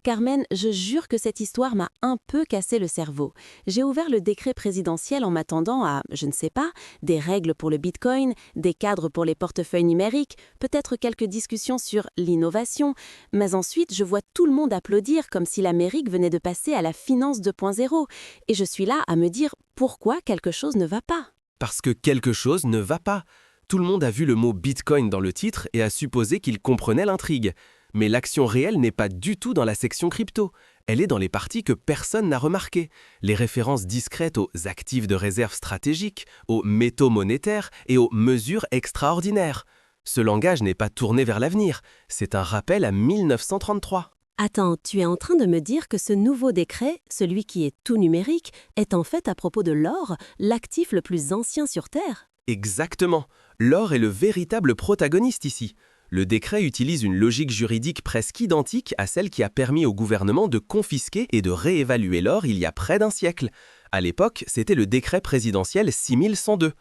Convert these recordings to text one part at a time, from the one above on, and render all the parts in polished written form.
Carmen, je jure que cette histoire m'a un peu cassé le cerveau. J'ai ouvert le décret présidentiel en m'attendant à, je ne sais pas, des règles pour le Bitcoin, des cadres pour les portefeuilles numériques, peut-être quelques discussions sur l'innovation, mais ensuite je vois tout le monde applaudir comme si l'Amérique venait de passer à la finance 2.0. Et je suis là à me dire pourquoi quelque chose ne va pas. Parce que quelque chose ne va pas. Tout le monde a vu le mot Bitcoin dans le titre et a supposé qu'il comprenait l'intrigue. Mais l'action réelle n'est pas du tout dans la section crypto. Elle est dans les parties que personne n'a remarquées. Les références discrètes aux actifs de réserve stratégiques, aux métaux monétaires et aux mesures extraordinaires. Ce langage n'est pas tourné vers l'avenir. C'est un rappel à 1933. Attends, tu es en train de me dire que ce nouveau décret, celui qui est tout numérique, est en fait à propos de l'or, l'actif le plus ancien sur Terre? Exactement. L'or est le véritable protagoniste ici. Le décret utilise une logique juridique presque identique à celle qui a permis au gouvernement de confisquer et de réévaluer l'or il y a près d'un siècle. À l'époque, c'était le décret présidentiel 6102.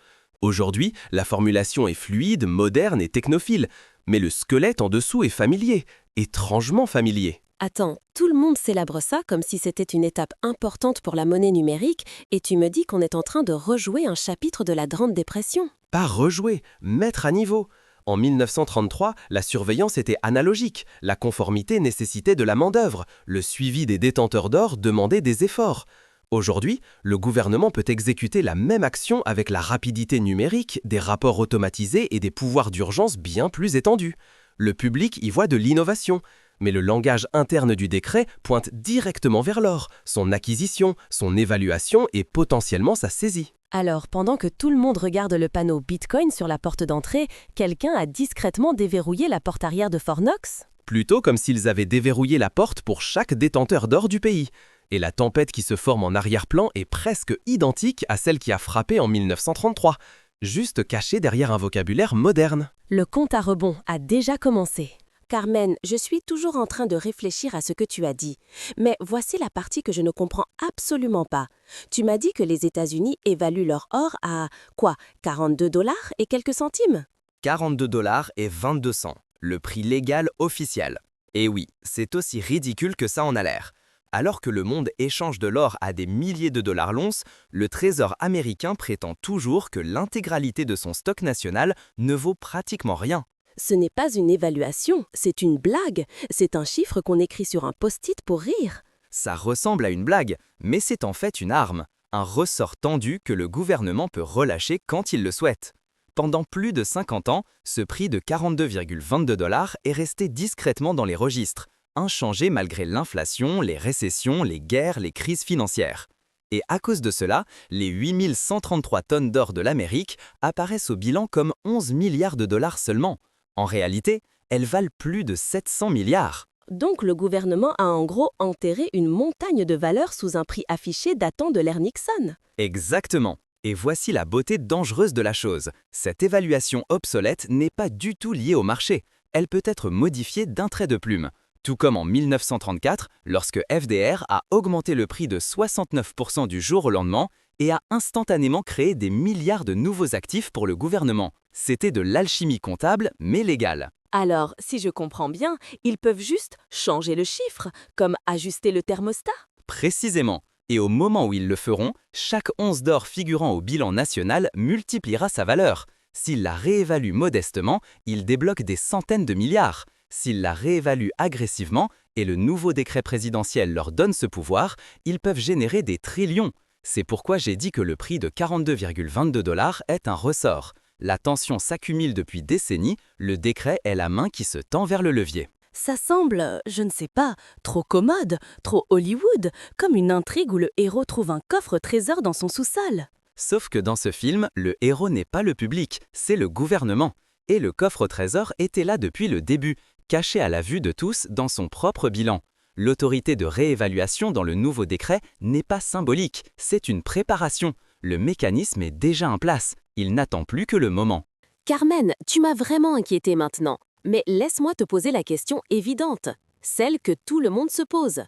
Aujourd'hui, la formulation est fluide, moderne et technophile, mais le squelette en dessous est familier, étrangement familier. Attends, tout le monde célèbre ça comme si c'était une étape importante pour la monnaie numérique et tu me dis qu'on est en train de rejouer un chapitre de la Grande Dépression. Pas rejouer, mettre à niveau. En 1933, la surveillance était analogique, la conformité nécessitait de la main-d'œuvre, le suivi des détenteurs d'or demandait des efforts. Aujourd'hui, le gouvernement peut exécuter la même action avec la rapidité numérique, des rapports automatisés et des pouvoirs d'urgence bien plus étendus. Le public y voit de l'innovation, mais le langage interne du décret pointe directement vers l'or, son acquisition, son évaluation et potentiellement sa saisie. Alors, pendant que tout le monde regarde le panneau Bitcoin sur la porte d'entrée, quelqu'un a discrètement déverrouillé la porte arrière de Fort Knox? Plutôt comme s'ils avaient déverrouillé la porte pour chaque détenteur d'or du pays. Et la tempête qui se forme en arrière-plan est presque identique à celle qui a frappé en 1933, juste cachée derrière un vocabulaire moderne. Le compte à rebond a déjà commencé. Carmen, je suis toujours en train de réfléchir à ce que tu as dit. Mais voici la partie que je ne comprends absolument pas. Tu m'as dit que les États-Unis évaluent leur or à, quoi, 42 $ et quelques centimes? 42 $ et 22 cents, le prix légal officiel. Et oui, c'est aussi ridicule que ça en a l'air. Alors que le monde échange de l'or à des milliers de dollars l'once, le Trésor américain prétend toujours que l'intégralité de son stock national ne vaut pratiquement rien. Ce n'est pas une évaluation, c'est une blague. C'est un chiffre qu'on écrit sur un post-it pour rire. Ça ressemble à une blague, mais c'est en fait une arme, un ressort tendu que le gouvernement peut relâcher quand il le souhaite. Pendant plus de 50 ans, ce prix de 42,22 $ est resté discrètement dans les registres, inchangé malgré l'inflation, les récessions, les guerres, les crises financières. Et à cause de cela, les 8133 tonnes d'or de l'Amérique apparaissent au bilan comme 11 milliards de dollars seulement. En réalité, elles valent plus de 700 milliards. Donc le gouvernement a en gros enterré une montagne de valeur sous un prix affiché datant de l'ère Nixon. Exactement. Et voici la beauté dangereuse de la chose. Cette évaluation obsolète n'est pas du tout liée au marché. Elle peut être modifiée d'un trait de plume. Tout comme en 1934, lorsque FDR a augmenté le prix de 69% du jour au lendemain et a instantanément créé des milliards de nouveaux actifs pour le gouvernement. C'était de l'alchimie comptable, mais légale. Alors, si je comprends bien, ils peuvent juste changer le chiffre, comme ajuster le thermostat. Précisément. Et au moment où ils le feront, chaque once d'or figurant au bilan national multipliera sa valeur. S'ils la réévaluent modestement, ils débloquent des centaines de milliards. S'ils la réévaluent agressivement, et le nouveau décret présidentiel leur donne ce pouvoir, ils peuvent générer des trillions. C'est pourquoi j'ai dit que le prix de 42,22 $ est un ressort. La tension s'accumule depuis décennies, le décret est la main qui se tend vers le levier. Ça semble, je ne sais pas, trop commode, trop Hollywood, comme une intrigue où le héros trouve un coffre-trésor dans son sous-sol. Sauf que dans ce film, le héros n'est pas le public, c'est le gouvernement. Et le coffre-trésor était là depuis le début, caché à la vue de tous dans son propre bilan. L'autorité de réévaluation dans le nouveau décret n'est pas symbolique, c'est une préparation. Le mécanisme est déjà en place, il n'attend plus que le moment. Carmen, tu m'as vraiment inquiétée maintenant. Mais laisse-moi te poser la question évidente, celle que tout le monde se pose.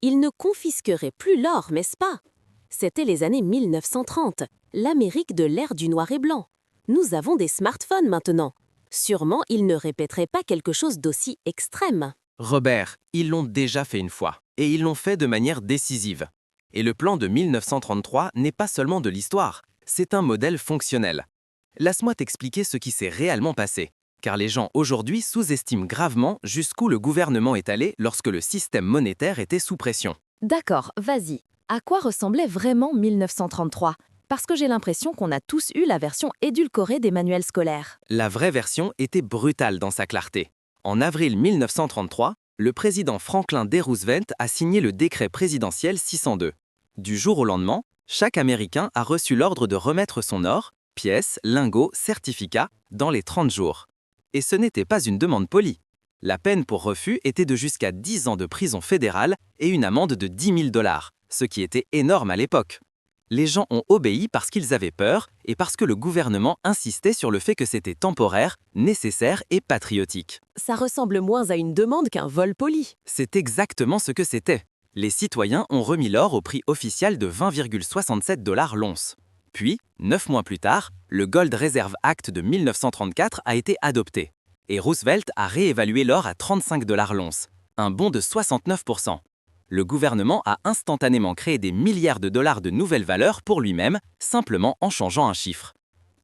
Ils ne confisqueraient plus l'or, n'est-ce pas? C'était les années 1930, l'Amérique de l'ère du noir et blanc. Nous avons des smartphones maintenant. Sûrement, ils ne répéteraient pas quelque chose d'aussi extrême. Robert, ils l'ont déjà fait une fois, et ils l'ont fait de manière décisive. Et le plan de 1933 n'est pas seulement de l'histoire, c'est un modèle fonctionnel. Laisse-moi t'expliquer ce qui s'est réellement passé, car les gens aujourd'hui sous-estiment gravement jusqu'où le gouvernement est allé lorsque le système monétaire était sous pression. D'accord, vas-y. À quoi ressemblait vraiment 1933? Parce que j'ai l'impression qu'on a tous eu la version édulcorée des manuels scolaires. La vraie version était brutale dans sa clarté. En avril 1933, le président Franklin D. Roosevelt a signé le décret présidentiel 602. Du jour au lendemain, chaque Américain a reçu l'ordre de remettre son or, pièces, lingots, certificats, dans les 30 jours. Et ce n'était pas une demande polie. La peine pour refus était de jusqu'à 10 ans de prison fédérale et une amende de 10 000 $, ce qui était énorme à l'époque. Les gens ont obéi parce qu'ils avaient peur et parce que le gouvernement insistait sur le fait que c'était temporaire, nécessaire et patriotique. Ça ressemble moins à une demande qu'un vol poli. C'est exactement ce que c'était. Les citoyens ont remis l'or au prix officiel de 20,67 $ l'once. Puis, 9 mois plus tard, le Gold Reserve Act de 1934 a été adopté. Et Roosevelt a réévalué l'or à 35 $ l'once, un bond de 69%. Le gouvernement a instantanément créé des milliards de dollars de nouvelles valeurs pour lui-même, simplement en changeant un chiffre.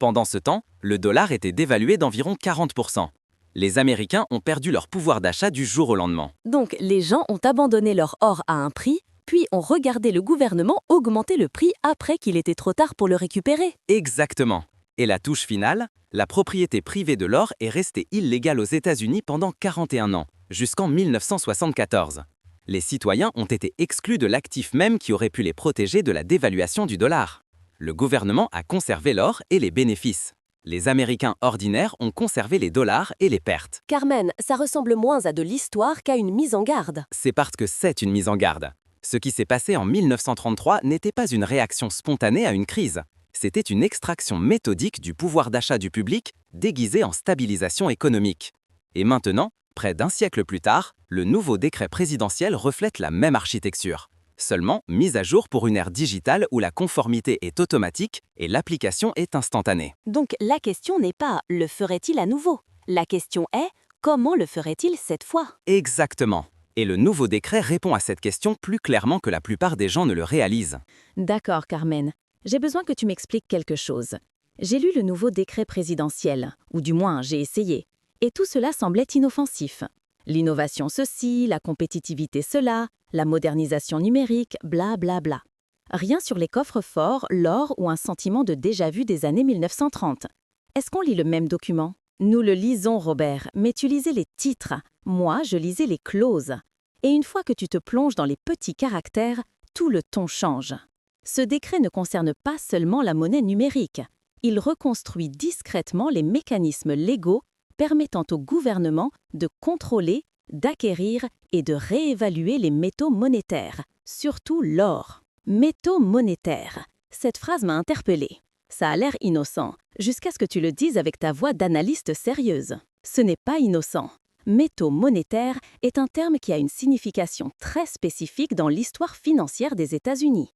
Pendant ce temps, le dollar était dévalué d'environ 40%. Les Américains ont perdu leur pouvoir d'achat du jour au lendemain. Donc les gens ont abandonné leur or à un prix, puis ont regardé le gouvernement augmenter le prix après qu'il était trop tard pour le récupérer. Exactement. Et la touche finale, la propriété privée de l'or est restée illégale aux États-Unis pendant 41 ans, jusqu'en 1974. Les citoyens ont été exclus de l'actif même qui aurait pu les protéger de la dévaluation du dollar. Le gouvernement a conservé l'or et les bénéfices. Les Américains ordinaires ont conservé les dollars et les pertes. Carmen, ça ressemble moins à de l'histoire qu'à une mise en garde. C'est parce que c'est une mise en garde. Ce qui s'est passé en 1933 n'était pas une réaction spontanée à une crise. C'était une extraction méthodique du pouvoir d'achat du public déguisée en stabilisation économique. Et maintenant, près d'un siècle plus tard, le nouveau décret présidentiel reflète la même architecture. Seulement mise à jour pour une ère digitale où la conformité est automatique et l'application est instantanée. Donc la question n'est pas « le ferait-il à nouveau ?» La question est « comment le ferait-il cette fois ?» Exactement. Et le nouveau décret répond à cette question plus clairement que la plupart des gens ne le réalisent. D'accord, Carmen. J'ai besoin que tu m'expliques quelque chose. J'ai lu le nouveau décret présidentiel, ou du moins j'ai essayé, et tout cela semblait inoffensif. L'innovation ceci, la compétitivité cela, la modernisation numérique, bla bla bla. Rien sur les coffres forts, l'or ou un sentiment de déjà-vu des années 1930. Est-ce qu'on lit le même document? Nous le lisons, Robert, mais tu lisais les titres. Moi, je lisais les clauses. Et une fois que tu te plonges dans les petits caractères, tout le ton change. Ce décret ne concerne pas seulement la monnaie numérique. Il reconstruit discrètement les mécanismes légaux permettant au gouvernement de contrôler, d'acquérir et de réévaluer les métaux monétaires, surtout l'or. Métaux monétaires. Cette phrase m'a interpellée. Ça a l'air innocent, jusqu'à ce que tu le dises avec ta voix d'analyste sérieuse. Ce n'est pas innocent. Métaux monétaires est un terme qui a une signification très spécifique dans l'histoire financière des États-Unis.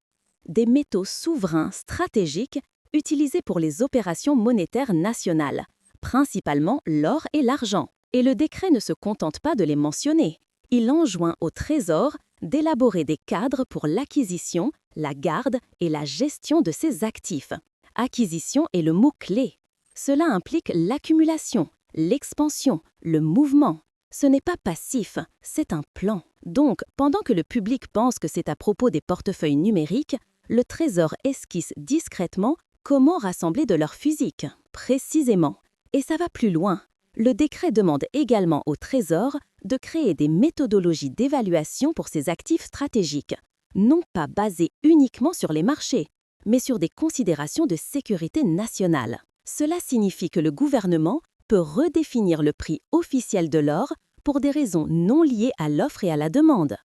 Des métaux souverains stratégiques utilisés pour les opérations monétaires nationales, principalement l'or et l'argent. Et le décret ne se contente pas de les mentionner. Il enjoint au Trésor d'élaborer des cadres pour l'acquisition, la garde et la gestion de ces actifs. Acquisition est le mot-clé. Cela implique l'accumulation, l'expansion, le mouvement. Ce n'est pas passif, c'est un plan. Donc, pendant que le public pense que c'est à propos des portefeuilles numériques, le Trésor esquisse discrètement comment rassembler de leur physique, précisément. Et ça va plus loin. Le décret demande également au Trésor de créer des méthodologies d'évaluation pour ses actifs stratégiques, non pas basées uniquement sur les marchés, mais sur des considérations de sécurité nationale. Cela signifie que le gouvernement peut redéfinir le prix officiel de l'or pour des raisons non liées à l'offre et à la demande.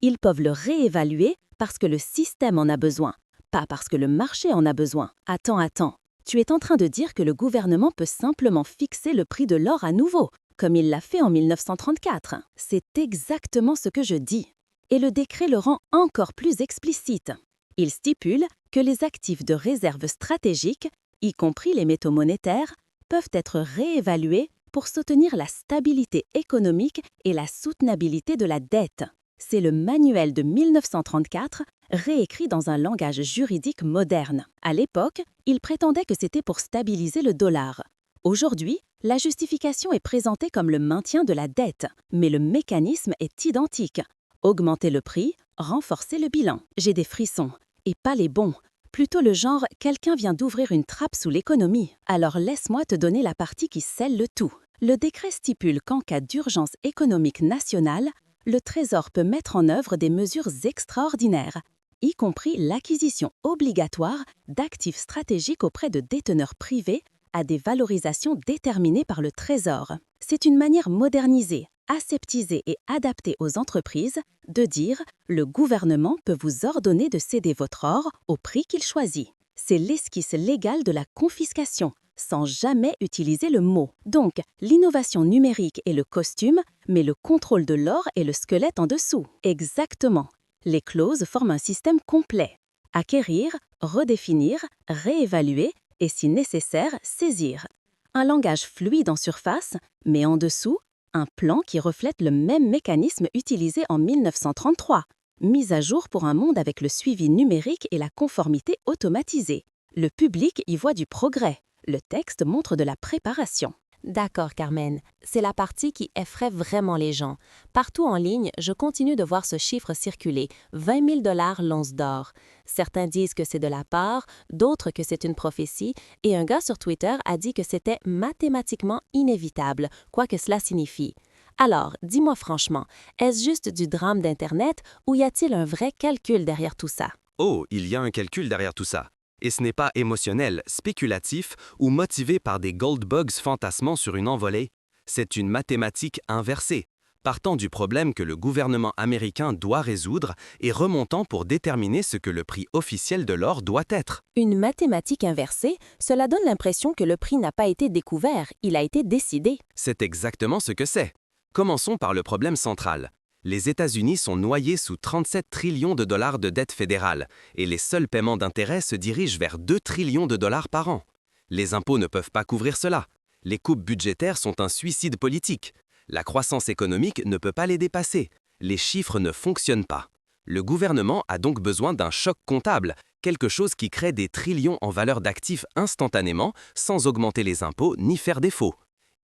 Ils peuvent le réévaluer parce que le système en a besoin, pas parce que le marché en a besoin. Attends. Tu es en train de dire que le gouvernement peut simplement fixer le prix de l'or à nouveau, comme il l'a fait en 1934. C'est exactement ce que je dis. Et le décret le rend encore plus explicite. Il stipule que les actifs de réserve stratégique, y compris les métaux monétaires, peuvent être réévalués pour soutenir la stabilité économique et la soutenabilité de la dette. C'est le manuel de 1934, réécrit dans un langage juridique moderne. À l'époque, il prétendait que c'était pour stabiliser le dollar. Aujourd'hui, la justification est présentée comme le maintien de la dette, mais le mécanisme est identique. Augmenter le prix, renforcer le bilan. J'ai des frissons, et pas les bons. Plutôt le genre « quelqu'un vient d'ouvrir une trappe sous l'économie ». Alors laisse-moi te donner la partie qui scelle le tout. Le décret stipule qu'en cas d'urgence économique nationale, le Trésor peut mettre en œuvre des mesures extraordinaires, y compris l'acquisition obligatoire d'actifs stratégiques auprès de déteneurs privés à des valorisations déterminées par le Trésor. C'est une manière modernisée, aseptisée et adaptée aux entreprises de dire « le gouvernement peut vous ordonner de céder votre or au prix qu'il choisit ». C'est l'esquisse légale de la confiscation, sans jamais utiliser le mot. Donc, l'innovation numérique est le costume, mais le contrôle de l'or est le squelette en dessous. Exactement. Les clauses forment un système complet. Acquérir, redéfinir, réévaluer et, si nécessaire, saisir. Un langage fluide en surface, mais en dessous, un plan qui reflète le même mécanisme utilisé en 1933, mise à jour pour un monde avec le suivi numérique et la conformité automatisée. Le public y voit du progrès. Le texte montre de la préparation. D'accord, Carmen. C'est la partie qui effraie vraiment les gens. Partout en ligne, je continue de voir ce chiffre circuler, 20 000 $ l'once d'or. Certains disent que c'est de la part, d'autres que c'est une prophétie, et un gars sur Twitter a dit que c'était mathématiquement inévitable, quoi que cela signifie. Alors, dis-moi franchement, est-ce juste du drame d'Internet ou y a-t-il un vrai calcul derrière tout ça? Oh, il y a un calcul derrière tout ça. Et ce n'est pas émotionnel, spéculatif ou motivé par des gold bugs fantasmant sur une envolée. C'est une mathématique inversée, partant du problème que le gouvernement américain doit résoudre et remontant pour déterminer ce que le prix officiel de l'or doit être. Une mathématique inversée, cela donne l'impression que le prix n'a pas été découvert, il a été décidé. C'est exactement ce que c'est. Commençons par le problème central. Les États-Unis sont noyés sous 37 trillions de dollars de dette fédérale et les seuls paiements d'intérêts se dirigent vers 2 trillions de dollars par an. Les impôts ne peuvent pas couvrir cela. Les coupes budgétaires sont un suicide politique. La croissance économique ne peut pas les dépasser. Les chiffres ne fonctionnent pas. Le gouvernement a donc besoin d'un choc comptable, quelque chose qui crée des trillions en valeur d'actifs instantanément sans augmenter les impôts ni faire défaut.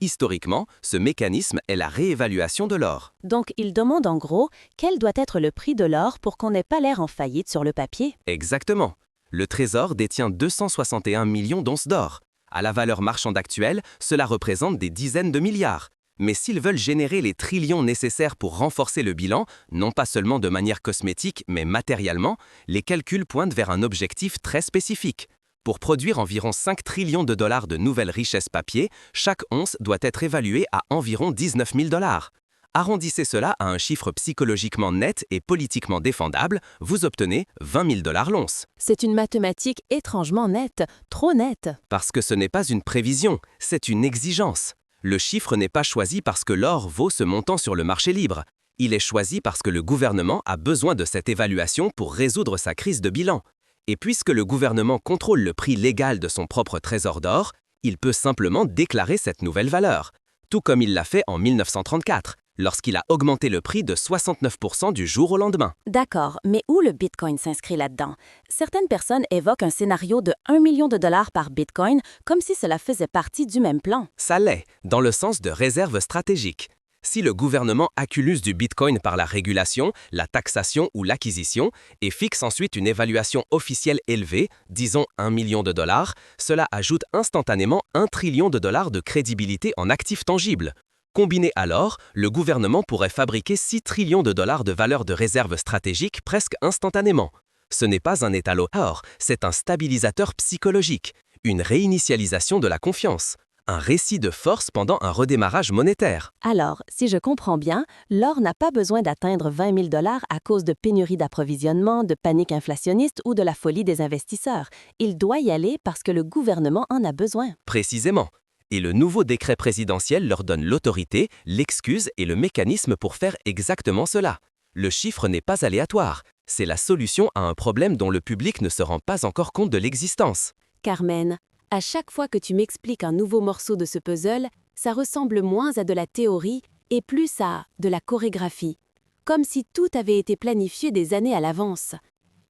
Historiquement, ce mécanisme est la réévaluation de l'or. Donc, il demande en gros quel doit être le prix de l'or pour qu'on n'ait pas l'air en faillite sur le papier. Exactement. Le Trésor détient 261 millions d'onces d'or. À la valeur marchande actuelle, cela représente des dizaines de milliards. Mais s'ils veulent générer les trillions nécessaires pour renforcer le bilan, non pas seulement de manière cosmétique, mais matériellement, les calculs pointent vers un objectif très spécifique. Pour produire environ 5 trillions de dollars de nouvelles richesses papier, chaque once doit être évaluée à environ 19 000 $. Arrondissez cela à un chiffre psychologiquement net et politiquement défendable, vous obtenez 20 000 $ l'once. C'est une mathématique étrangement nette, trop nette. Parce que ce n'est pas une prévision, c'est une exigence. Le chiffre n'est pas choisi parce que l'or vaut ce montant sur le marché libre. Il est choisi parce que le gouvernement a besoin de cette évaluation pour résoudre sa crise de bilan. Et puisque le gouvernement contrôle le prix légal de son propre trésor d'or, il peut simplement déclarer cette nouvelle valeur, tout comme il l'a fait en 1934, lorsqu'il a augmenté le prix de 69% du jour au lendemain. D'accord, mais où le Bitcoin s'inscrit là-dedans? Certaines personnes évoquent un scénario de 1 million de dollars par Bitcoin comme si cela faisait partie du même plan. Ça l'est, dans le sens de réserve stratégique. Si le gouvernement accumule du Bitcoin par la régulation, la taxation ou l'acquisition et fixe ensuite une évaluation officielle élevée, disons 1 million de dollars, cela ajoute instantanément 1 trillion de dollars de crédibilité en actifs tangibles. Combiné alors, le gouvernement pourrait fabriquer 6 trillions de dollars de valeur de réserve stratégique presque instantanément. Ce n'est pas un étalon or, c'est un stabilisateur psychologique, une réinitialisation de la confiance. Un récit de force pendant un redémarrage monétaire. Alors, si je comprends bien, l'or n'a pas besoin d'atteindre 20 000 $ à cause de pénurie d'approvisionnement, de panique inflationniste ou de la folie des investisseurs. Il doit y aller parce que le gouvernement en a besoin. Précisément. Et le nouveau décret présidentiel leur donne l'autorité, l'excuse et le mécanisme pour faire exactement cela. Le chiffre n'est pas aléatoire. C'est la solution à un problème dont le public ne se rend pas encore compte de l'existence. Carmen, à chaque fois que tu m'expliques un nouveau morceau de ce puzzle, Ça ressemble moins à de la théorie et plus à de la chorégraphie, comme si tout avait été planifié des années à l'avance.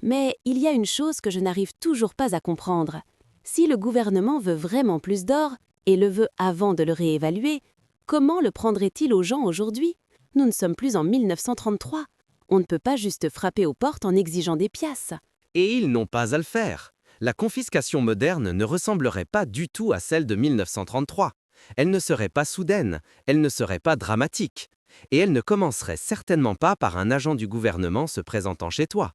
Mais il y a une chose que je n'arrive toujours pas à comprendre. Si le gouvernement veut vraiment plus d'or, et le veut avant de le réévaluer, comment le prendrait-il aux gens aujourd'hui? Nous ne sommes plus en 1933. On ne peut pas juste frapper aux portes en exigeant des piastres. Et ils n'ont pas à le faire. La confiscation moderne ne ressemblerait pas du tout à celle de 1933. Elle ne serait pas soudaine, elle ne serait pas dramatique. Et elle ne commencerait certainement pas par un agent du gouvernement se présentant chez toi.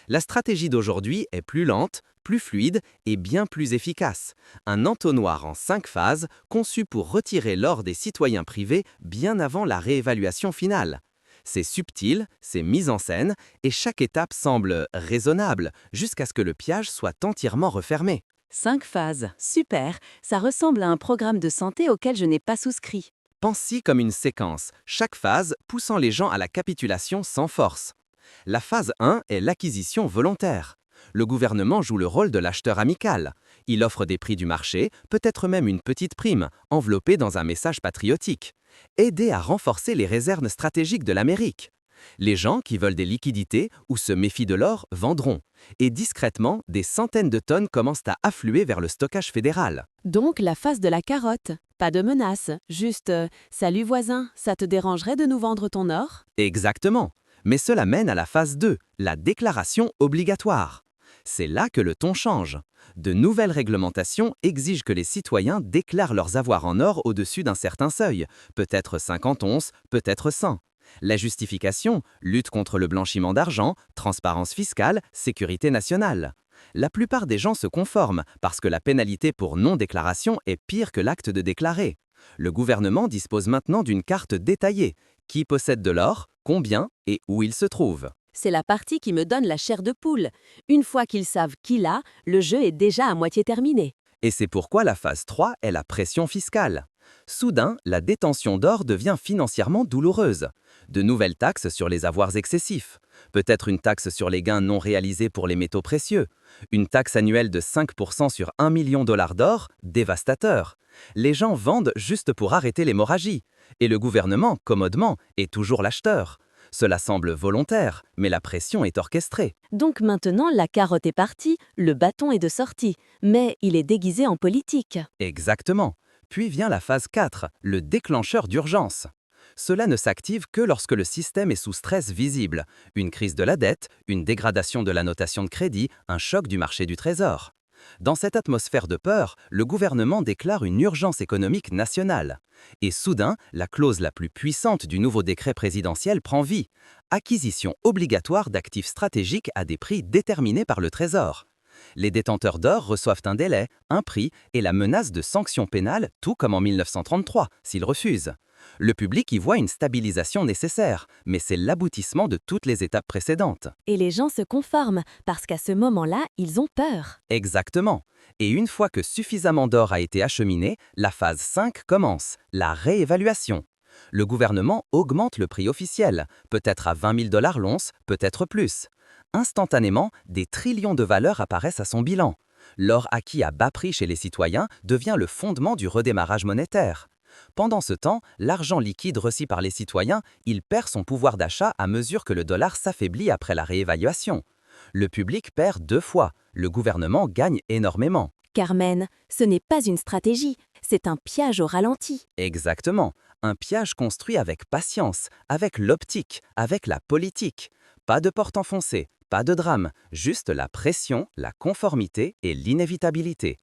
La stratégie d'aujourd'hui est plus lente, plus fluide et bien plus efficace. Un entonnoir en 5 phases conçu pour retirer l'or des citoyens privés bien avant la réévaluation finale. C'est subtil, c'est mis en scène, et chaque étape semble raisonnable jusqu'à ce que le piège soit entièrement refermé. 5 phases, super, ça ressemble à un programme de santé auquel je n'ai pas souscrit. Pense-y comme une séquence, chaque phase poussant les gens à la capitulation sans force. La phase 1 est l'acquisition volontaire. Le gouvernement joue le rôle de l'acheteur amical. Il offre des prix du marché, peut-être même une petite prime, enveloppée dans un message patriotique. Aider à renforcer les réserves stratégiques de l'Amérique. Les gens qui veulent des liquidités ou se méfient de l'or vendront. Et discrètement, des centaines de tonnes commencent à affluer vers le stockage fédéral. Donc la phase de la carotte. Pas de menace, juste salut voisin, ça te dérangerait de nous vendre ton or? Exactement. Mais cela mène à la phase 2, la déclaration obligatoire. C'est là que le ton change. De nouvelles réglementations exigent que les citoyens déclarent leurs avoirs en or au-dessus d'un certain seuil, peut-être 50 onces, peut-être 100. La justification, lutte contre le blanchiment d'argent, transparence fiscale, sécurité nationale. La plupart des gens se conforment parce que la pénalité pour non-déclaration est pire que l'acte de déclarer. Le gouvernement dispose maintenant d'une carte détaillée. Qui possède de l'or, combien et où il se trouve. C'est la partie qui me donne la chair de poule. Une fois qu'ils savent qui l'a, le jeu est déjà à moitié terminé. Et c'est pourquoi la phase 3 est la pression fiscale. Soudain, la détention d'or devient financièrement douloureuse. De nouvelles taxes sur les avoirs excessifs. Peut-être une taxe sur les gains non réalisés pour les métaux précieux. Une taxe annuelle de 5% sur 1 million de dollars d'or, dévastateur. Les gens vendent juste pour arrêter l'hémorragie. Et le gouvernement, commodement, est toujours l'acheteur. Cela semble volontaire, mais la pression est orchestrée. Donc maintenant, la carotte est partie, le bâton est de sortie, mais il est déguisé en politique. Exactement. Puis vient la phase 4, le déclencheur d'urgence. Cela ne s'active que lorsque le système est sous stress visible. Une crise de la dette, une dégradation de la notation de crédit, un choc du marché du trésor. Dans cette atmosphère de peur, le gouvernement déclare une urgence économique nationale. Et soudain, la clause la plus puissante du nouveau décret présidentiel prend vie. Acquisition obligatoire d'actifs stratégiques à des prix déterminés par le Trésor. Les détenteurs d'or reçoivent un délai, un prix et la menace de sanctions pénales, tout comme en 1933, s'ils refusent. Le public y voit une stabilisation nécessaire, mais c'est l'aboutissement de toutes les étapes précédentes. Et les gens se conforment, parce qu'à ce moment-là, ils ont peur. Exactement. Et une fois que suffisamment d'or a été acheminé, la phase 5 commence, la réévaluation. Le gouvernement augmente le prix officiel, peut-être à 20 000 dollars l'once, peut-être plus. Instantanément, des trillions de valeurs apparaissent à son bilan. L'or acquis à bas prix chez les citoyens devient le fondement du redémarrage monétaire. Pendant ce temps, l'argent liquide reçu par les citoyens, il perd son pouvoir d'achat à mesure que le dollar s'affaiblit après la réévaluation. Le public perd 2 fois, le gouvernement gagne énormément. Carmen, ce n'est pas une stratégie, c'est un piège au ralenti. Exactement, un piège construit avec patience, avec l'optique, avec la politique. Pas de porte enfoncée, pas de drame, juste la pression, la conformité et l'inévitabilité.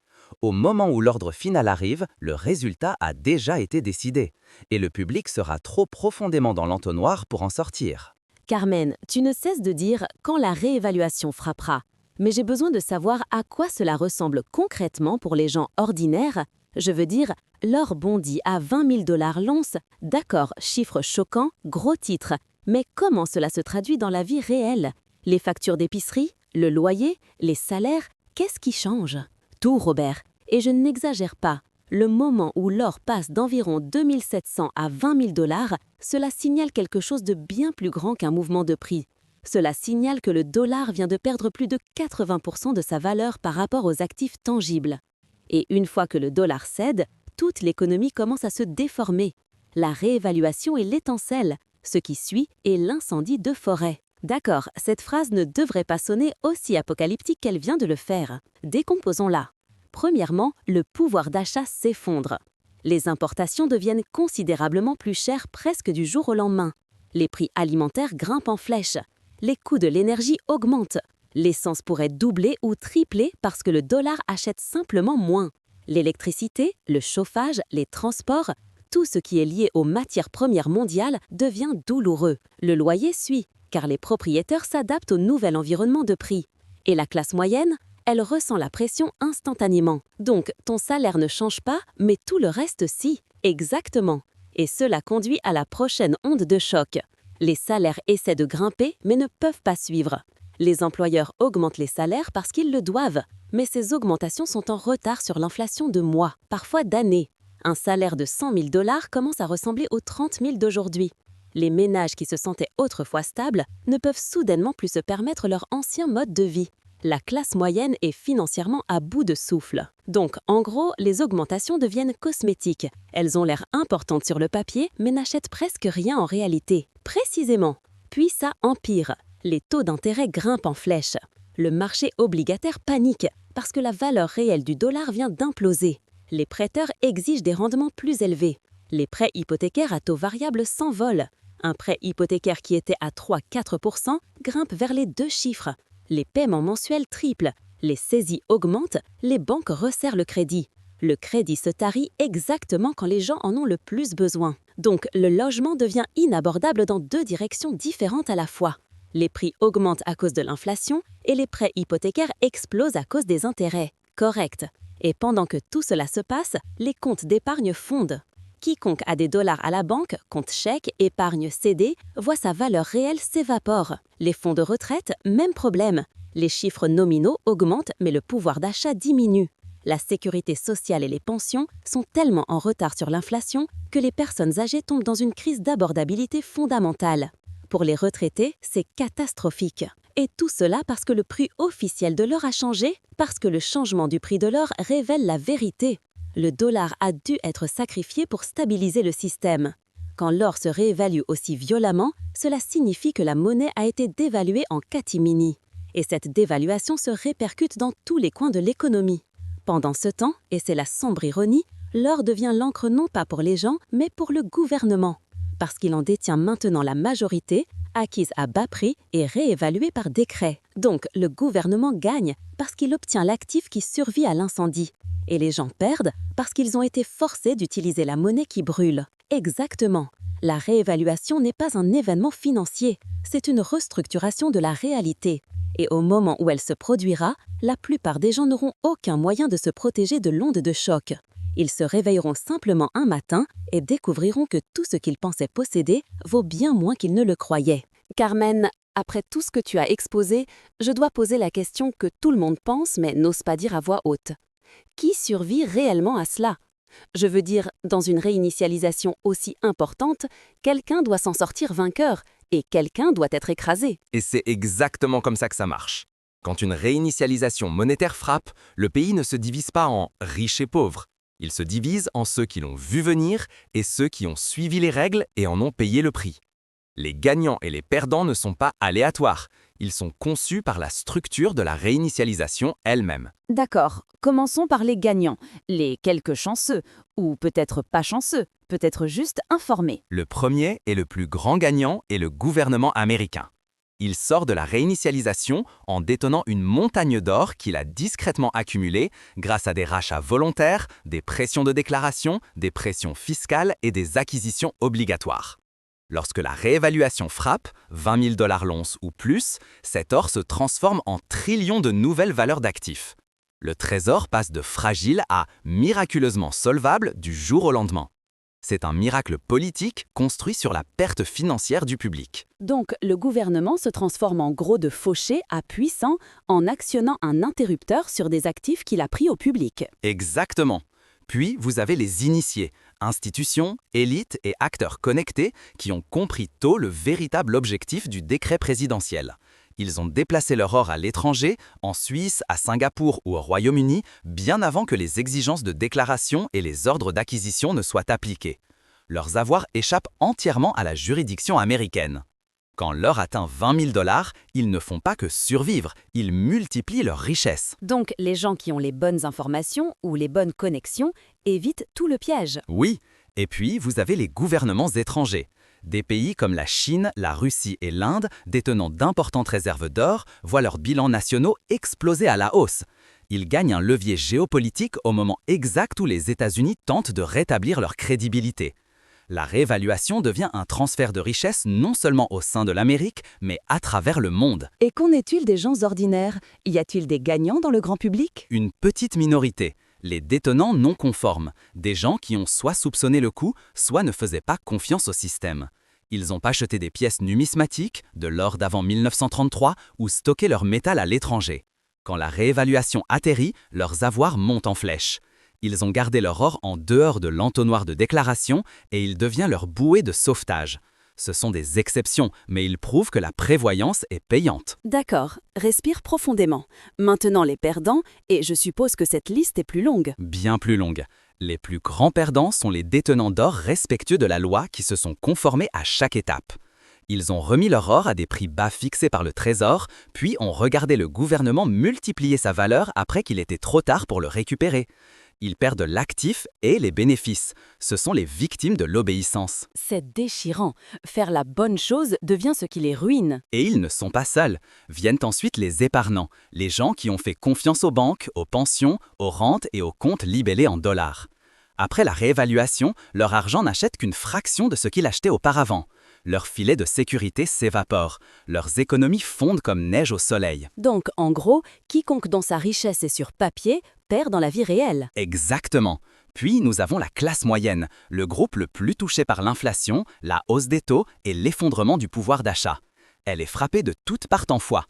Au moment où l'ordre final arrive, le résultat a déjà été décidé. Et le public sera trop profondément dans l'entonnoir pour en sortir. Carmen, tu ne cesses de dire quand la réévaluation frappera. Mais j'ai besoin de savoir à quoi cela ressemble concrètement pour les gens ordinaires. Je veux dire, l'or bondit à 20 000 dollars l'once. D'accord, chiffre choquant, gros titre. Mais comment cela se traduit dans la vie réelle? Les factures d'épicerie, le loyer, les salaires, qu'est-ce qui change? Tout, Robert. Et je n'exagère pas. Le moment où l'or passe d'environ 2 700 à 20 000 dollars, cela signale quelque chose de bien plus grand qu'un mouvement de prix. Cela signale que le dollar vient de perdre plus de 80% de sa valeur par rapport aux actifs tangibles. Et une fois que le dollar cède, toute l'économie commence à se déformer. La réévaluation est l'étincelle. Ce qui suit est l'incendie de forêt. D'accord, cette phrase ne devrait pas sonner aussi apocalyptique qu'elle vient de le faire. Décomposons-la. Premièrement, le pouvoir d'achat s'effondre. Les importations deviennent considérablement plus chères presque du jour au lendemain. Les prix alimentaires grimpent en flèche. Les coûts de l'énergie augmentent. L'essence pourrait doubler ou tripler parce que le dollar achète simplement moins. L'électricité, le chauffage, les transports, tout ce qui est lié aux matières premières mondiales devient douloureux. Le loyer suit, car les propriétaires s'adaptent au nouvel environnement de prix. Et la classe moyenne, elle ressent la pression instantanément. Donc, ton salaire ne change pas, mais tout le reste si. Exactement. Et cela conduit à la prochaine onde de choc. Les salaires essaient de grimper, mais ne peuvent pas suivre. Les employeurs augmentent les salaires parce qu'ils le doivent, mais ces augmentations sont en retard sur l'inflation de mois, parfois d'années. Un salaire de 100 000 $ commence à ressembler aux 30 000 d'aujourd'hui. Les ménages qui se sentaient autrefois stables ne peuvent soudainement plus se permettre leur ancien mode de vie. La classe moyenne est financièrement à bout de souffle. Donc, en gros, les augmentations deviennent cosmétiques. Elles ont l'air importantes sur le papier, mais n'achètent presque rien en réalité. Précisément. Puis ça empire. Les taux d'intérêt grimpent en flèche. Le marché obligataire panique parce que la valeur réelle du dollar vient d'imploser. Les prêteurs exigent des rendements plus élevés. Les prêts hypothécaires à taux variable s'envolent. Un prêt hypothécaire qui était à 3-4% grimpe vers les 2 chiffres. Les paiements mensuels triplent. Les saisies augmentent. Les banques resserrent le crédit. Le crédit se tarit exactement quand les gens en ont le plus besoin. Donc, le logement devient inabordable dans 2 directions différentes à la fois. Les prix augmentent à cause de l'inflation et les prêts hypothécaires explosent à cause des intérêts. Correct. Et pendant que tout cela se passe, les comptes d'épargne fondent. Quiconque a des dollars à la banque, compte chèque, épargne CD, voit sa valeur réelle s'évapore. Les fonds de retraite, même problème. Les chiffres nominaux augmentent mais le pouvoir d'achat diminue. La sécurité sociale et les pensions sont tellement en retard sur l'inflation que les personnes âgées tombent dans une crise d'abordabilité fondamentale. Pour les retraités, c'est catastrophique. Et tout cela parce que le prix officiel de l'or a changé, parce que le changement du prix de l'or révèle la vérité. Le dollar a dû être sacrifié pour stabiliser le système. Quand l'or se réévalue aussi violemment, cela signifie que la monnaie a été dévaluée en catimini. Et cette dévaluation se répercute dans tous les coins de l'économie. Pendant ce temps, et c'est la sombre ironie, l'or devient l'encre non pas pour les gens, mais pour le gouvernement. Parce qu'il en détient maintenant la majorité, acquise à bas prix et réévaluée par décret. Donc, le gouvernement gagne parce qu'il obtient l'actif qui survit à l'incendie. Et les gens perdent parce qu'ils ont été forcés d'utiliser la monnaie qui brûle. Exactement. La réévaluation n'est pas un événement financier, c'est une restructuration de la réalité. Et au moment où elle se produira, la plupart des gens n'auront aucun moyen de se protéger de l'onde de choc. Ils se réveilleront simplement un matin et découvriront que tout ce qu'ils pensaient posséder vaut bien moins qu'ils ne le croyaient. Carmen, après tout ce que tu as exposé, je dois poser la question que tout le monde pense mais n'ose pas dire à voix haute. Qui survit réellement à cela ? Je veux dire, dans une réinitialisation aussi importante, quelqu'un doit s'en sortir vainqueur et quelqu'un doit être écrasé. Et c'est exactement comme ça que ça marche. Quand une réinitialisation monétaire frappe, le pays ne se divise pas en riches et pauvres. Il se divise en ceux qui l'ont vu venir et ceux qui ont suivi les règles et en ont payé le prix. Les gagnants et les perdants ne sont pas aléatoires. Ils sont conçus par la structure de la réinitialisation elle-même. D'accord, commençons par les gagnants, les quelques chanceux, ou peut-être pas chanceux, peut-être juste informés. Le premier et le plus grand gagnant est le gouvernement américain. Il sort de la réinitialisation en détenant une montagne d'or qu'il a discrètement accumulée grâce à des rachats volontaires, des pressions de déclaration, des pressions fiscales et des acquisitions obligatoires. Lorsque la réévaluation frappe, 20 000 $ l'once ou plus, cet or se transforme en trillions de nouvelles valeurs d'actifs. Le trésor passe de fragile à miraculeusement solvable du jour au lendemain. C'est un miracle politique construit sur la perte financière du public. Donc, le gouvernement se transforme en gros de fauché à puissant en actionnant un interrupteur sur des actifs qu'il a pris au public. Exactement. Puis, vous avez les initiés, institutions, élites et acteurs connectés qui ont compris tôt le véritable objectif du décret présidentiel. Ils ont déplacé leur or à l'étranger, en Suisse, à Singapour ou au Royaume-Uni, bien avant que les exigences de déclaration et les ordres d'acquisition ne soient appliqués. Leurs avoirs échappent entièrement à la juridiction américaine. Quand l'or atteint 20 000 $, ils ne font pas que survivre, ils multiplient leurs richesses. Donc, les gens qui ont les bonnes informations ou les bonnes connexions évitent tout le piège. Oui, et puis vous avez les gouvernements étrangers. Des pays comme la Chine, la Russie et l'Inde, détenant d'importantes réserves d'or, voient leurs bilans nationaux exploser à la hausse. Ils gagnent un levier géopolitique au moment exact où les États-Unis tentent de rétablir leur crédibilité. La réévaluation devient un transfert de richesse non seulement au sein de l'Amérique, mais à travers le monde. Et qu'en est-il des gens ordinaires? Y a-t-il des gagnants dans le grand public? Une petite minorité, les détenants non conformes, des gens qui ont soit soupçonné le coup, soit ne faisaient pas confiance au système. Ils ont acheté des pièces numismatiques, de l'or d'avant 1933, ou stocké leur métal à l'étranger. Quand la réévaluation atterrit, leurs avoirs montent en flèche. Ils ont gardé leur or en dehors de l'entonnoir de déclaration et il devient leur bouée de sauvetage. Ce sont des exceptions, mais ils prouvent que la prévoyance est payante. D'accord, respire profondément. Maintenant les perdants, et je suppose que cette liste est plus longue. Bien plus longue. Les plus grands perdants sont les détenants d'or respectueux de la loi qui se sont conformés à chaque étape. Ils ont remis leur or à des prix bas fixés par le Trésor, puis ont regardé le gouvernement multiplier sa valeur après qu'il était trop tard pour le récupérer. Ils perdent l'actif et les bénéfices. Ce sont les victimes de l'obéissance. C'est déchirant. Faire la bonne chose devient ce qui les ruine. Et ils ne sont pas seuls. Viennent ensuite les épargnants, les gens qui ont fait confiance aux banques, aux pensions, aux rentes et aux comptes libellés en dollars. Après la réévaluation, leur argent n'achète qu'une fraction de ce qu'il achetait auparavant. Leur filet de sécurité s'évapore. Leurs économies fondent comme neige au soleil. Donc, en gros, quiconque dans sa richesse est sur papier perd dans la vie réelle. Exactement. Puis nous avons la classe moyenne, le groupe le plus touché par l'inflation, la hausse des taux et l'effondrement du pouvoir d'achat. Elle est frappée de toutes parts en fois.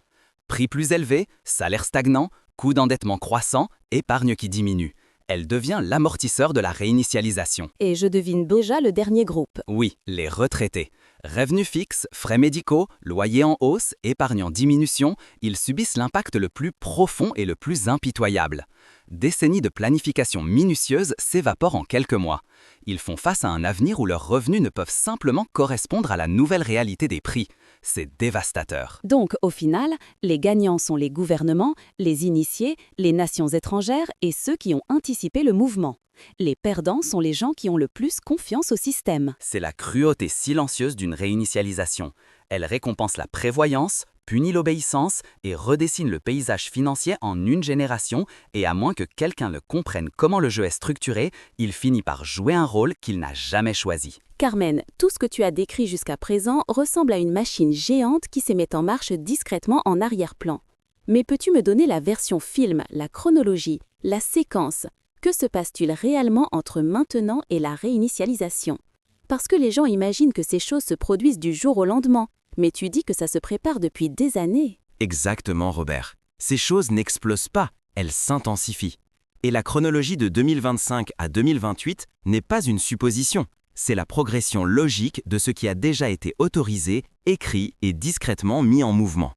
Prix plus élevés, salaire stagnant, coût d'endettement croissant, épargne qui diminue. Elle devient l'amortisseur de la réinitialisation. Et je devine déjà le dernier groupe. Oui, les retraités. Revenus fixes, frais médicaux, loyers en hausse, épargne en diminution, ils subissent l'impact le plus profond et le plus impitoyable. Décennies de planification minutieuse s'évaporent en quelques mois. Ils font face à un avenir où leurs revenus ne peuvent simplement correspondre à la nouvelle réalité des prix. C'est dévastateur. Donc, au final, les gagnants sont les gouvernements, les initiés, les nations étrangères et ceux qui ont anticipé le mouvement. Les perdants sont les gens qui ont le plus confiance au système. C'est la cruauté silencieuse d'une réinitialisation. Elle récompense la prévoyance, punit l'obéissance et redessine le paysage financier en une génération, et à moins que quelqu'un le comprenne comment le jeu est structuré, il finit par jouer un rôle qu'il n'a jamais choisi. Carmen, tout ce que tu as décrit jusqu'à présent ressemble à une machine géante qui se met en marche discrètement en arrière-plan. Mais peux-tu me donner la version film, la chronologie, la séquence? Que se passe-t-il réellement entre maintenant et la réinitialisation? Parce que les gens imaginent que ces choses se produisent du jour au lendemain, mais tu dis que ça se prépare depuis des années. Exactement, Robert. Ces choses n'explosent pas, elles s'intensifient. Et la chronologie de 2025 à 2028 n'est pas une supposition. C'est la progression logique de ce qui a déjà été autorisé, écrit et discrètement mis en mouvement.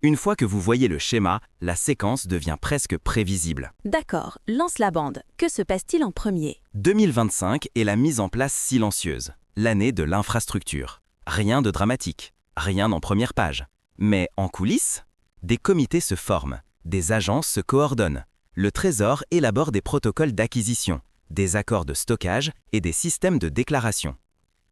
Une fois que vous voyez le schéma, la séquence devient presque prévisible. D'accord, lance la bande. Que se passe-t-il en premier? 2025 est la mise en place silencieuse, l'année de l'infrastructure. Rien de dramatique, rien en première page. Mais en coulisses, des comités se forment, des agences se coordonnent. Le Trésor élabore des protocoles d'acquisition, des accords de stockage et des systèmes de déclaration.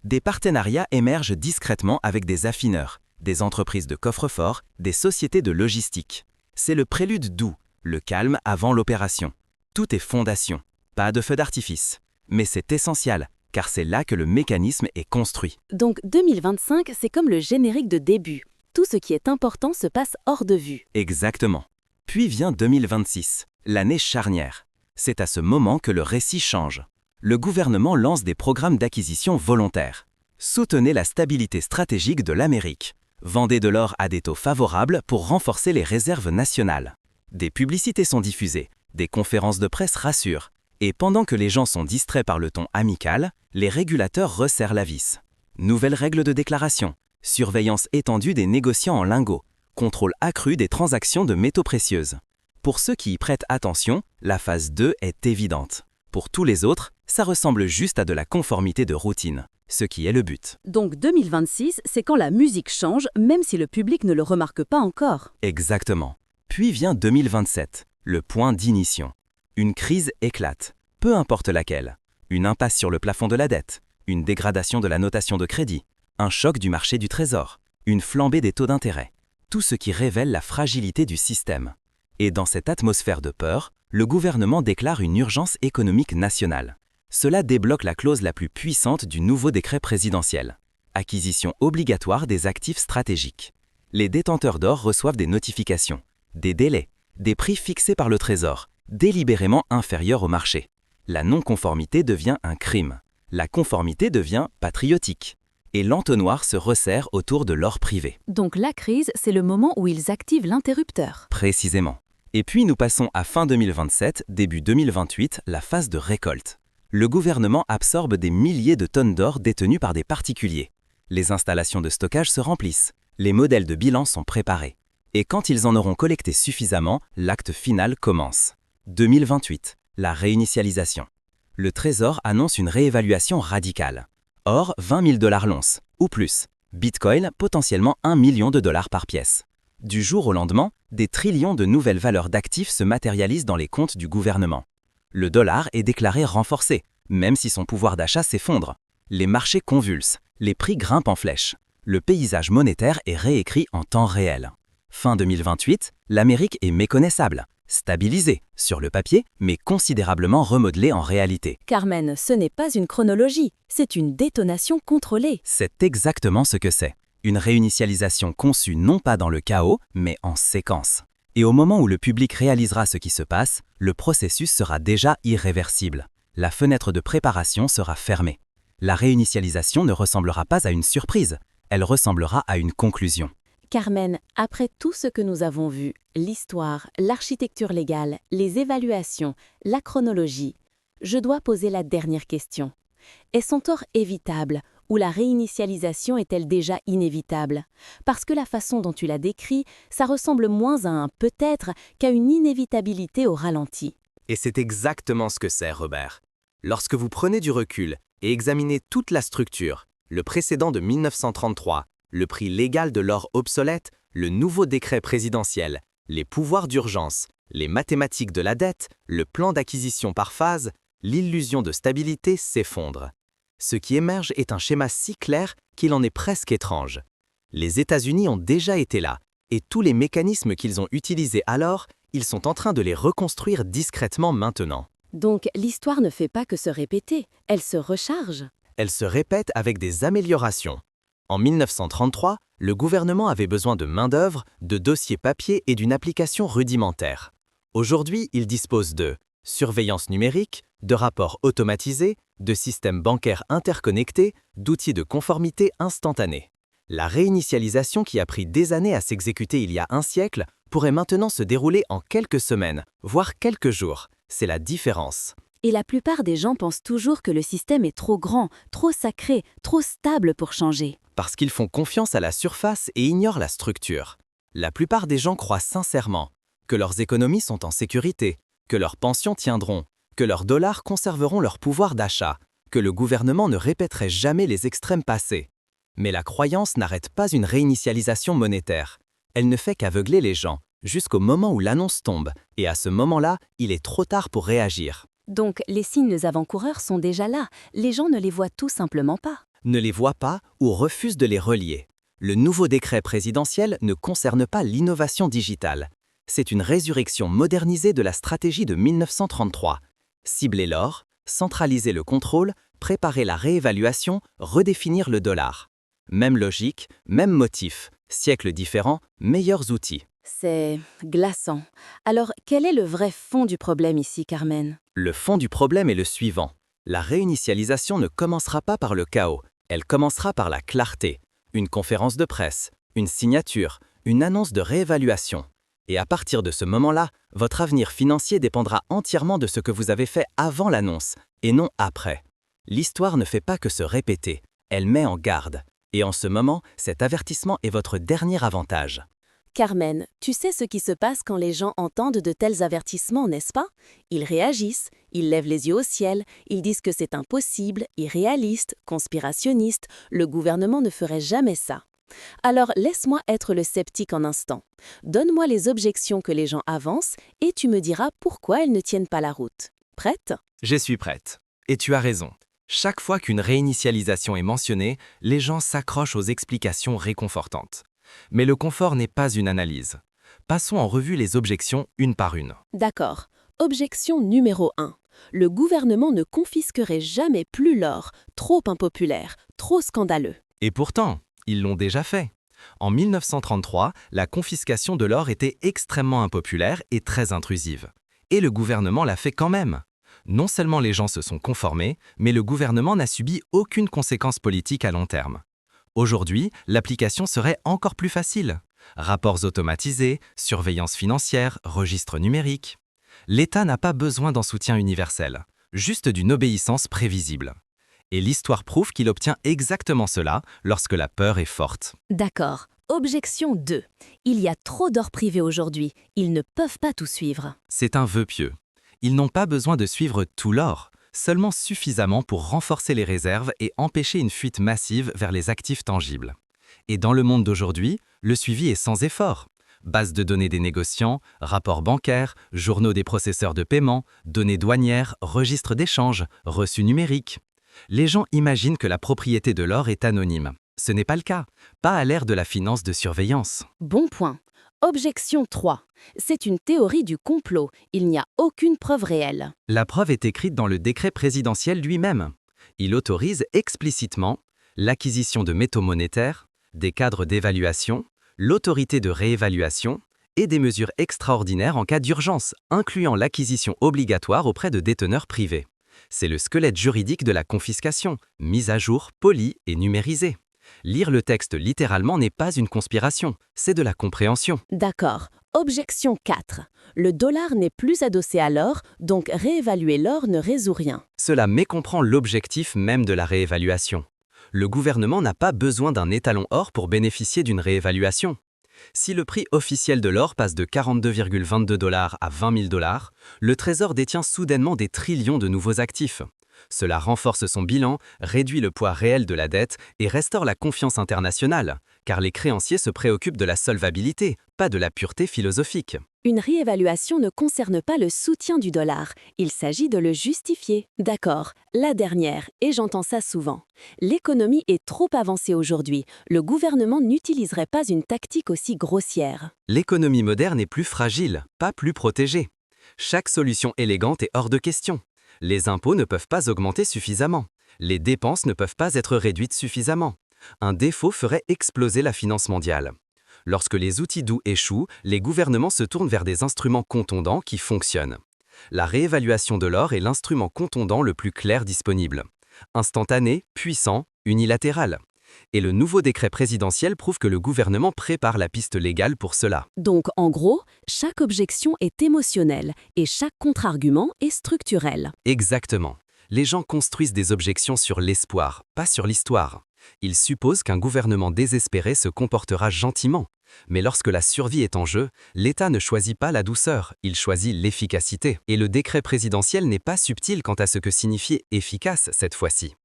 Des partenariats émergent discrètement avec des affineurs, des entreprises de coffre-fort, des sociétés de logistique. C'est le prélude doux, le calme avant l'opération. Tout est fondation, pas de feu d'artifice. Mais c'est essentiel, car c'est là que le mécanisme est construit. Donc 2025, c'est comme le générique de début. Tout ce qui est important se passe hors de vue. Exactement. Puis vient 2026, l'année charnière. C'est à ce moment que le récit change. Le gouvernement lance des programmes d'acquisition volontaires. Soutenez la stabilité stratégique de l'Amérique. Vendez de l'or à des taux favorables pour renforcer les réserves nationales. Des publicités sont diffusées, des conférences de presse rassurent. Et pendant que les gens sont distraits par le ton amical, les régulateurs resserrent la vis. Nouvelles règles de déclaration, surveillance étendue des négociants en lingots. contrôle accru des transactions de métaux précieuses. Pour ceux qui y prêtent attention, la phase 2 est évidente. Pour tous les autres, ça ressemble juste à de la conformité de routine, ce qui est le but. Donc 2026, c'est quand la musique change, même si le public ne le remarque pas encore. Exactement. Puis vient 2027, le point d'ignition. Une crise éclate, peu importe laquelle. Une impasse sur le plafond de la dette, une dégradation de la notation de crédit, un choc du marché du trésor, une flambée des taux d'intérêt. Tout ce qui révèle la fragilité du système. Et dans cette atmosphère de peur, le gouvernement déclare une urgence économique nationale. Cela débloque la clause la plus puissante du nouveau décret présidentiel. Acquisition obligatoire des actifs stratégiques. Les détenteurs d'or reçoivent des notifications, des délais, des prix fixés par le Trésor, délibérément inférieurs au marché. La non-conformité devient un crime. La conformité devient patriotique. Et l'entonnoir se resserre autour de l'or privé. Donc la crise, c'est le moment où ils activent l'interrupteur. Précisément. Et puis nous passons à fin 2027, début 2028, la phase de récolte. Le gouvernement absorbe des milliers de tonnes d'or détenues par des particuliers. Les installations de stockage se remplissent. Les modèles de bilan sont préparés. Et quand ils en auront collecté suffisamment, l'acte final commence. 2028, la réinitialisation. Le Trésor annonce une réévaluation radicale. Or, 20 000 $ l'once, ou plus. Bitcoin, potentiellement 1 million de dollars par pièce. Du jour au lendemain, des trillions de nouvelles valeurs d'actifs se matérialisent dans les comptes du gouvernement. Le dollar est déclaré renforcé, même si son pouvoir d'achat s'effondre. Les marchés convulsent, les prix grimpent en flèche. Le paysage monétaire est réécrit en temps réel. Fin 2028, l'Amérique est méconnaissable, stabilisée sur le papier, mais considérablement remodelée en réalité. Carmen, ce n'est pas une chronologie, c'est une détonation contrôlée. C'est exactement ce que c'est. Une réinitialisation conçue non pas dans le chaos, mais en séquence. Et au moment où le public réalisera ce qui se passe, le processus sera déjà irréversible. La fenêtre de préparation sera fermée. La réinitialisation ne ressemblera pas à une surprise, elle ressemblera à une conclusion. Carmen, après tout ce que nous avons vu, l'histoire, l'architecture légale, les évaluations, la chronologie, je dois poser la dernière question. Est son tort évitable ou la réinitialisation est-elle déjà inévitable? Parce que la façon dont tu l'as décrit, ça ressemble moins à un peut-être qu'à une inévitabilité au ralenti. Et c'est exactement ce que c'est, Robert. Lorsque vous prenez du recul et examinez toute la structure, le précédent de 1933, le prix légal de l'or obsolète, le nouveau décret présidentiel, les pouvoirs d'urgence, les mathématiques de la dette, le plan d'acquisition par phase, l'illusion de stabilité s'effondre. Ce qui émerge est un schéma si clair qu'il en est presque étrange. Les États-Unis ont déjà été là, et tous les mécanismes qu'ils ont utilisés alors, ils sont en train de les reconstruire discrètement maintenant. Donc l'histoire ne fait pas que se répéter, elle se recharge. Elle se répète avec des améliorations. En 1933, le gouvernement avait besoin de main-d'œuvre, de dossiers papier et d'une application rudimentaire. Aujourd'hui, il dispose de surveillance numérique, de rapports automatisés, de systèmes bancaires interconnectés, d'outils de conformité instantanés. La réinitialisation qui a pris des années à s'exécuter il y a un siècle pourrait maintenant se dérouler en quelques semaines, voire quelques jours. C'est la différence. Et la plupart des gens pensent toujours que le système est trop grand, trop sacré, trop stable pour changer. Parce qu'ils font confiance à la surface et ignorent la structure. La plupart des gens croient sincèrement que leurs économies sont en sécurité, que leurs pensions tiendront, que leurs dollars conserveront leur pouvoir d'achat, que le gouvernement ne répéterait jamais les extrêmes passés. Mais la croyance n'arrête pas une réinitialisation monétaire. Elle ne fait qu'aveugler les gens, jusqu'au moment où l'annonce tombe, et à ce moment-là, il est trop tard pour réagir. Donc les signes avant-coureurs sont déjà là, les gens ne les voient tout simplement pas. Ne les voient pas ou refusent de les relier. Le nouveau décret présidentiel ne concerne pas l'innovation digitale. C'est une résurrection modernisée de la stratégie de 1933. Cibler l'or, centraliser le contrôle, préparer la réévaluation, redéfinir le dollar. Même logique, même motif, siècles différents, meilleurs outils. C'est glaçant. Alors, quel est le vrai fond du problème ici, Carmen? Le fond du problème est le suivant. La réinitialisation ne commencera pas par le chaos, elle commencera par la clarté. Une conférence de presse, une signature, une annonce de réévaluation. Et à partir de ce moment-là, votre avenir financier dépendra entièrement de ce que vous avez fait avant l'annonce, et non après. L'histoire ne fait pas que se répéter, elle met en garde. Et en ce moment, cet avertissement est votre dernier avantage. Carmen, tu sais ce qui se passe quand les gens entendent de tels avertissements, n'est-ce pas? Ils réagissent, ils lèvent les yeux au ciel, ils disent que c'est impossible, irréaliste, conspirationniste, le gouvernement ne ferait jamais ça. Alors laisse-moi être le sceptique un instant. Donne-moi les objections que les gens avancent et tu me diras pourquoi elles ne tiennent pas la route. Prête? Je suis prête. Et tu as raison. Chaque fois qu'une réinitialisation est mentionnée, les gens s'accrochent aux explications réconfortantes. Mais le confort n'est pas une analyse. Passons en revue les objections une par une. D'accord. Objection numéro 1. Le gouvernement ne confisquerait jamais plus l'or, trop impopulaire, trop scandaleux. Et pourtant, ils l'ont déjà fait. En 1933, la confiscation de l'or était extrêmement impopulaire et très intrusive. Et le gouvernement l'a fait quand même. Non seulement les gens se sont conformés, mais le gouvernement n'a subi aucune conséquence politique à long terme. Aujourd'hui, l'application serait encore plus facile. Rapports automatisés, surveillance financière, registres numériques. L'État n'a pas besoin d'un soutien universel, juste d'une obéissance prévisible. Et l'histoire prouve qu'il obtient exactement cela lorsque la peur est forte. D'accord. Objection 2. Il y a trop d'or privé aujourd'hui. Ils ne peuvent pas tout suivre. C'est un vœu pieux. Ils n'ont pas besoin de suivre tout l'or, seulement suffisamment pour renforcer les réserves et empêcher une fuite massive vers les actifs tangibles. Et dans le monde d'aujourd'hui, le suivi est sans effort. Base de données des négociants, rapports bancaires, journaux des processeurs de paiement, données douanières, registres d'échange, reçus numériques. Les gens imaginent que la propriété de l'or est anonyme. Ce n'est pas le cas, pas à l'ère de la finance de surveillance. Bon point. Objection 3. C'est une théorie du complot. Il n'y a aucune preuve réelle. La preuve est écrite dans le décret présidentiel lui-même. Il autorise explicitement l'acquisition de métaux monétaires, des cadres d'évaluation, l'autorité de réévaluation et des mesures extraordinaires en cas d'urgence, incluant l'acquisition obligatoire auprès de déteneurs privés. C'est le squelette juridique de la confiscation, mis à jour, poli et numérisé. Lire le texte littéralement n'est pas une conspiration, c'est de la compréhension. D'accord. Objection 4. Le dollar n'est plus adossé à l'or, donc réévaluer l'or ne résout rien. Cela mécomprend l'objectif même de la réévaluation. Le gouvernement n'a pas besoin d'un étalon or pour bénéficier d'une réévaluation. Si le prix officiel de l'or passe de 42,22 $ à 20 000 $, le Trésor détient soudainement des trillions de nouveaux actifs. Cela renforce son bilan, réduit le poids réel de la dette et restaure la confiance internationale, car les créanciers se préoccupent de la solvabilité, pas de la pureté philosophique. Une réévaluation ne concerne pas le soutien du dollar, il s'agit de le justifier. D'accord, la dernière, et j'entends ça souvent. L'économie est trop avancée aujourd'hui, le gouvernement n'utiliserait pas une tactique aussi grossière. L'économie moderne est plus fragile, pas plus protégée. Chaque solution élégante est hors de question. Les impôts ne peuvent pas augmenter suffisamment. Les dépenses ne peuvent pas être réduites suffisamment. Un défaut ferait exploser la finance mondiale. Lorsque les outils doux échouent, les gouvernements se tournent vers des instruments contondants qui fonctionnent. La réévaluation de l'or est l'instrument contondant le plus clair disponible. Instantané, puissant, unilatéral. Et le nouveau décret présidentiel prouve que le gouvernement prépare la piste légale pour cela. Donc, en gros, chaque objection est émotionnelle et chaque contre-argument est structurel. Exactement. Les gens construisent des objections sur l'espoir, pas sur l'histoire. Ils supposent qu'un gouvernement désespéré se comportera gentiment. Mais lorsque la survie est en jeu, l'État ne choisit pas la douceur, il choisit l'efficacité. Et le décret présidentiel n'est pas subtil quant à ce que signifie « efficace » cette fois-ci.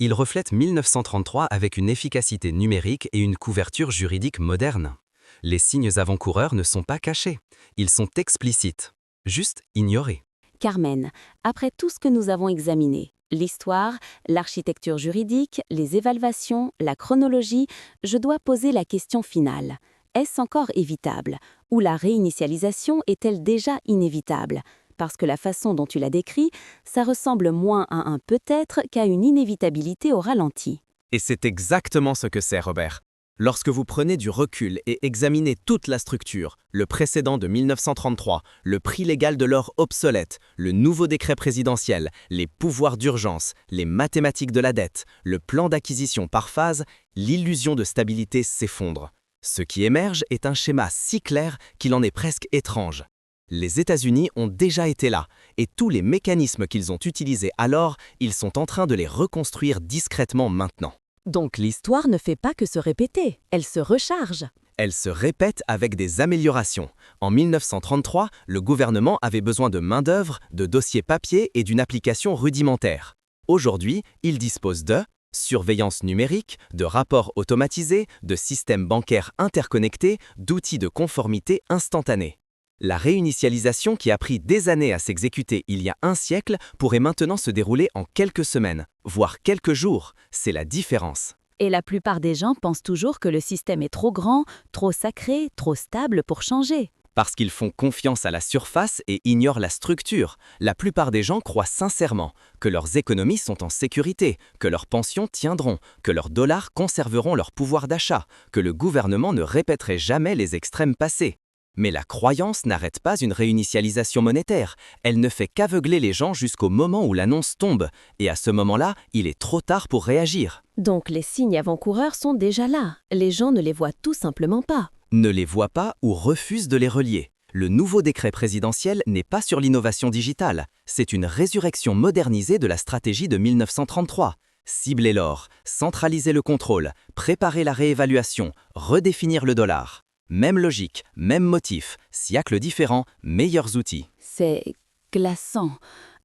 Il reflète 1933 avec une efficacité numérique et une couverture juridique moderne. Les signes avant-coureurs ne sont pas cachés, ils sont explicites, juste ignorés. Carmen, après tout ce que nous avons examiné, l'histoire, l'architecture juridique, les évaluations, la chronologie, je dois poser la question finale. Est-ce encore évitable? Ou la réinitialisation est-elle déjà inévitable? Parce que la façon dont tu l'as décrit, ça ressemble moins à un peut-être qu'à une inévitabilité au ralenti. Et c'est exactement ce que c'est, Robert. Lorsque vous prenez du recul et examinez toute la structure, le précédent de 1933, le prix légal de l'or obsolète, le nouveau décret présidentiel, les pouvoirs d'urgence, les mathématiques de la dette, le plan d'acquisition par phase, l'illusion de stabilité s'effondre. Ce qui émerge est un schéma si clair qu'il en est presque étrange. Les États-Unis ont déjà été là, et tous les mécanismes qu'ils ont utilisés alors, ils sont en train de les reconstruire discrètement maintenant. Donc l'histoire ne fait pas que se répéter, elle se recharge. Elle se répète avec des améliorations. En 1933, le gouvernement avait besoin de main-d'œuvre, de dossiers papier et d'une application rudimentaire. Aujourd'hui, il dispose de surveillance numérique, de rapports automatisés, de systèmes bancaires interconnectés, d'outils de conformité instantanés. La réinitialisation qui a pris des années à s'exécuter il y a un siècle pourrait maintenant se dérouler en quelques semaines, voire quelques jours. C'est la différence. Et la plupart des gens pensent toujours que le système est trop grand, trop sacré, trop stable pour changer. Parce qu'ils font confiance à la surface et ignorent la structure, la plupart des gens croient sincèrement que leurs économies sont en sécurité, que leurs pensions tiendront, que leurs dollars conserveront leur pouvoir d'achat, que le gouvernement ne répéterait jamais les extrêmes passés. Mais la croyance n'arrête pas une réinitialisation monétaire, elle ne fait qu'aveugler les gens jusqu'au moment où l'annonce tombe, et à ce moment-là, il est trop tard pour réagir. Donc les signes avant-coureurs sont déjà là. Les gens ne les voient tout simplement pas. Ne les voient pas ou refusent de les relier. Le nouveau décret présidentiel n'est pas sur l'innovation digitale, c'est une résurrection modernisée de la stratégie de 1933. Cibler l'or, centraliser le contrôle, préparer la réévaluation, redéfinir le dollar. Même logique, même motif, siècle différent, meilleurs outils. C'est glaçant.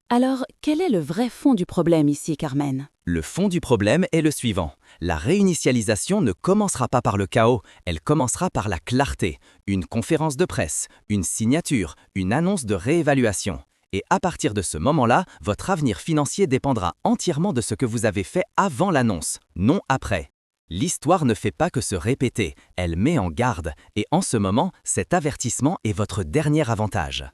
Alors, quel est le vrai fond du problème ici, Carmen? Le fond du problème est le suivant. La réinitialisation ne commencera pas par le chaos, elle commencera par la clarté. Une conférence de presse, une signature, une annonce de réévaluation. Et à partir de ce moment-là, votre avenir financier dépendra entièrement de ce que vous avez fait avant l'annonce, non après. L'histoire ne fait pas que se répéter, elle met en garde, et en ce moment, cet avertissement est votre dernier avantage.